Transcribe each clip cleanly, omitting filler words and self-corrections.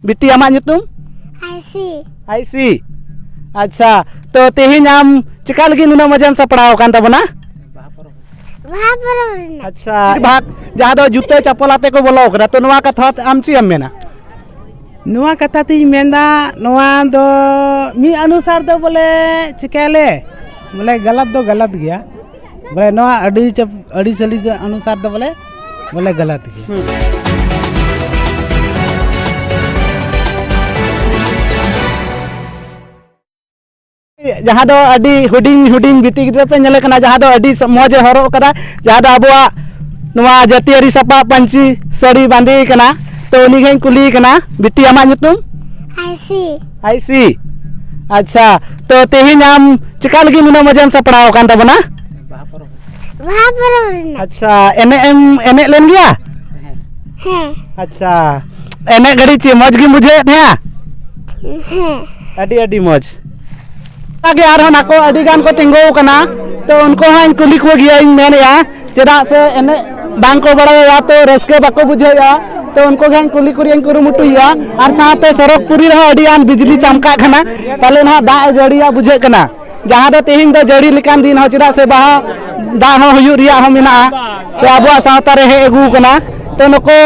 बिटी आमा nyutum IC अच्छा तो तेहिं आम चिका लगी नुना मजाम सपड़ाव कान तबना अच्छा भाग जहाँ दो जूते चप्पल आते को बोलो करा तो नुआ कथा आम ची मेना नुआ कथा ती मेंदा नुआ दो मी अनुसार दो बोले चिकाले बोले गलत गया बोले नुआ अड़ी चली अनुसार दो बोले गलत गया जहाँ दो अडी हुडिंग बिटी गिद्रा पे नेले कना जहाँ दो अडी मौज हरो करा जहाँ दो अबुआ नुआ जातियारी सपा पंची सड़ी बांधी कना तो उनी गई कुली कना बिटी आमा nyutum आईसी अच्छा तो तेहिं आम चिका लगी नुना मजाम सपड़ाव कान तबना अच्छा एने लेन गया अच्छा एने घड़ी ची मौज गी मुझे थे अडी मौज आगे आरो नाको अडी गान को तिंगो कना तो उनको हां कुली को गया मेन या चेदा से एने बांग को बड़ा तो रस्के बाको बुझेया तो उनको गान कुली कुरियन कुरुमुटुया और साथे सरकपुरी रह अडी आन बिजली चमका खना पले ना दा जड़िया बुझे कना जहां दो तेहिं दो जड़ी लिकान दिन हो चेदा से बाहा दा हो हुयु रिया हो मेना से अबुआ सावता रे हे एगु कना तो नको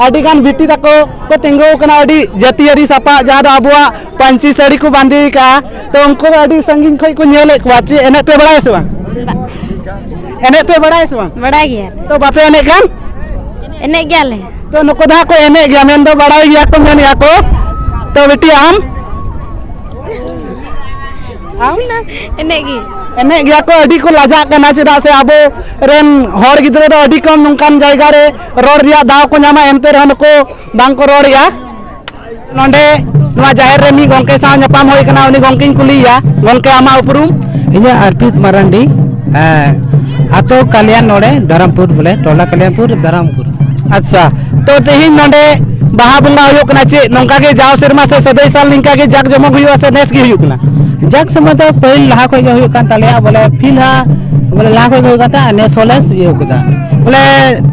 अडी गान बिटी तको को तिंगो कना अडी जातियारी सपा जहां दो अबुआ पंची साड़ी को बांधी का तो उनको अडी संगीन खई को नेले क्वाची एने पे बड़ा से बड़ा गया तो बापे एने गान एने गया ले तो नको दा को एने गया मेन दो बड़ा गया को मेन या को तो बेटी आम एने गया को अडी को लाजा कना चेदा से आबो रेन हर गिद्रो दो अडी कम नंकान जायगा रे रोड रिया दाव को नामा एनते रहन को बांग को रोड या नोंडे नुआ जाहिर रे मी गोंके सा नपाम होय कना उनी गोंकिन कुलिया गोंके आमा उपरुम इया अर्पित मरांडी आतो कल्याण नोडे धरमपुर बोले टोला कल्याणपुर धरमपुर अच्छा तो तेहिं नोंडे बाहा बुंगा होयो कना चे नोंका के जाव शर्मा से सदै साल निका के जग जमक होयो से नेस की होयो कना जग समय तो पहिल लाहा को होयो कान ताले बोले फिलहा बोले लाहा को होयो काता ने सोलेस ये कदा बोले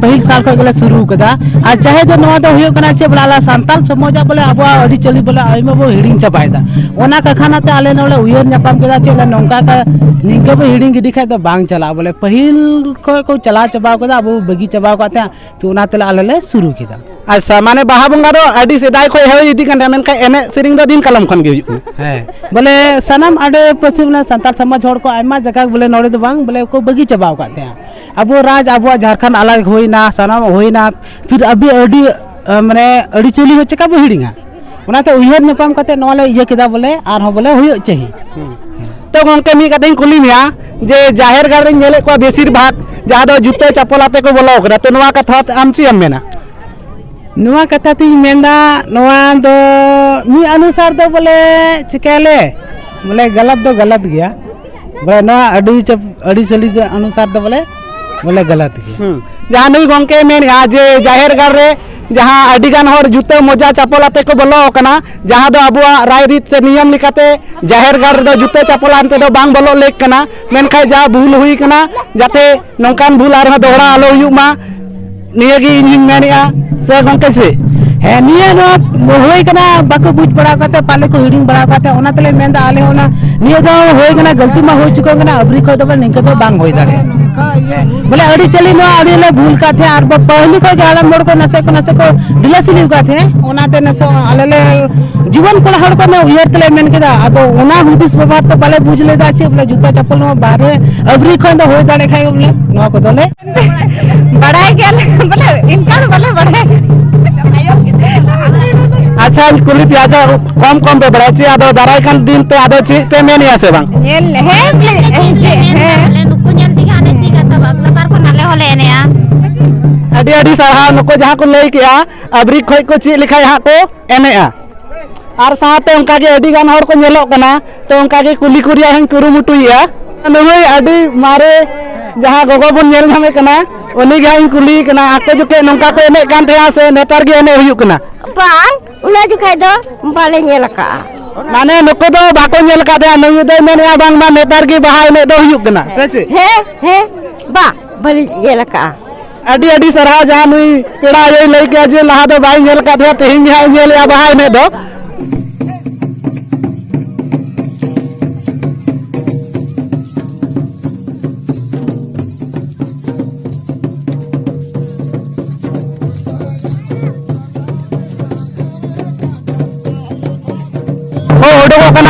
पहिल साल को गले शुरू कदा आ चाहे जो नवा तो होयो कना चे बोला संताल समाज बोले अब अडी चली बोले आइमा बो हिडिंग चबायदा ओना का खाना ते आले नोले उयर नपाम केदा चे नोंका का निंका बो हिडिंग गिडी खाय तो बांग चला बोले पहिल को चला चबा कदा अब बगी चबा काते तो ओना ते आले ले शुरू केदा अच्छा माने बाहा बुंगा दो अडी सेदाय को हे इदी कन मेन का एने सिरिंग दो दिन कलम खन गे होयो है बोले सनम आडे पश्चिम ना संताल समाज होड़ को आइमा जगह बोले नोड़े तो बांग बोले को बगी चबाव काते अब राज अब झारखंड अलग होइना सनम होइना फिर अभी अडी माने अडी चली हो चका बो हिडिंगा ओनाते उयहर नपाम काते नोले ये केदा बोले आर हो बोले होयो चाहिए तो गोंके मी कते कुली मिया जे जाहिर गार रे नेले को बेसिर भाग जहां दो जूते चप्पल आते को बोलो करा तो नुआ कथा आम ची मेना नुआ कथा ती मेंदा नुआ दो मी अनुसार दो बोले चिकाले बोले गलत गया बोले नुआ अड़ी चली अनुसार दो बोले गलत गया जहां नुई गोंके मेन या जे जाहिर गार रे जहां अडी गान हर जूते मोजा चप्पल आते को बोलो कना जहां दो अबुआ राय रीत से नियम लिखाते जाहिर गार दो जूते चप्पल आनते दो बांग बोलो लेक कना मेनखाय जा भूल हुई कना जाते नोंकान भूल आर दोहरा आलो हुयुमा नियगी इन मेनिया से गोंके से है निया नो होय कना बाको बुझ बड़ा काते पाले को हिडिंग बड़ा काते ओना तले मेंदा आले होना निया दो होय कना गलती मा होय चुको कना अबरी को दबल निंके तो बांग होय दाड़े बोले अड़ी चली नो अड़ी ले भूल का थे आर पहली को गाड़ा मोड़ को नसे को डिलसिली का थे ओना ते नसे आले ले जीवन को हड़ को ने उयर तले मेन केदा आदो ओना हुदिस व्यवहार तो बाले बुझ लेदा छे बोले जूता चप्पल नो बारे अबरी को दो होय दाड़े खाय बोले नो को दोले बड़ाई गेल बोले इनका बोले बड़े अच्छा कुली प्याजा कम पे बड़ा ची आदो दाराय कान दिन पे आदो ची पे मेनिया से बांग नेल हे हे नुकु नेल दिखाने ची का तब अगला बार को नाले होले एनेया अडी साहा नको जहां को लई किया अबरी खोय को ची लिखा यहां को एनेया आर साथे उनका के अडी गान हर को नेलो कना तो उनका के कुली कुरिया हन कुरुमुटुया नहय अडी मारे जहां गोगो बन नेल नामे कना उनी गे कुली कना आके जुके नंका को एने कान थया से नेतार गे एने हुयु कना बांग उना जुखाय दो बाले नेल का माने नको दो बाको नेल का दे नयु दे मेने बांग मा नेतार गे बाहा एने दो हुयु कना सच हे बा बली नेल का अडी अडी सरहा जहाँ नुई पेड़ा ये लई के जे लहा दो बाई नेल का दे तेहिं हा नेल या बहाय ने दो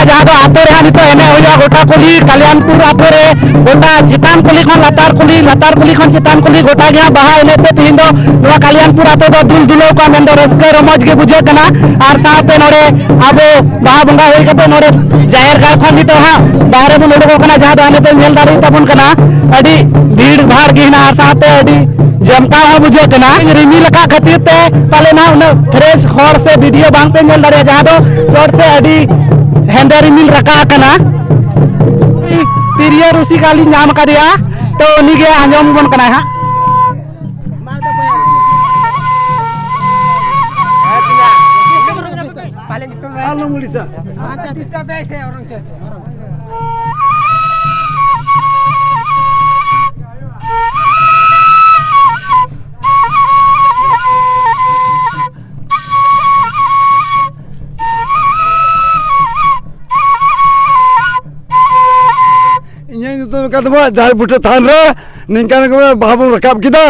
जहाँ दो आतो रे नितो एने होया गोटा कुली कल्याणपुर आतो रे गोटा चितान कुली खन लतार कुली खन चितान कुली गोटा गया बहा एने ते तिहिन दो नवा कल्याणपुर आतो दो दुल दुलो का मेन दो रस्के रमज गे बुझे कना आर साथे नोरे आबो बहा बंगा होई कते नोरे जाहिर गाय खन नितो हा बाहरे बन लोगो कना जहाँ दो आने ते नेल दारी तबन कना अडी भीड़ भाड़ गिना आर साथे अडी जमता हो बुझे कना रिमी लका खातिर ते पाले ना उन फ्रेश हॉर से वीडियो बांग पे नेल दारे जहाँ दो चोट से अडी हेंदरी मिल रखा कना तिरिया रुसी काली नाम का दिया तो उन्हीं के आंजम बन कना है जहाँ बुटे थान रे निकान बाबू रकाब किदा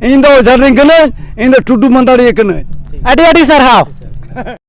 इन दो जरिंग कने इन दो टुडू मंदाड़ी कने अडी अडी सरहाव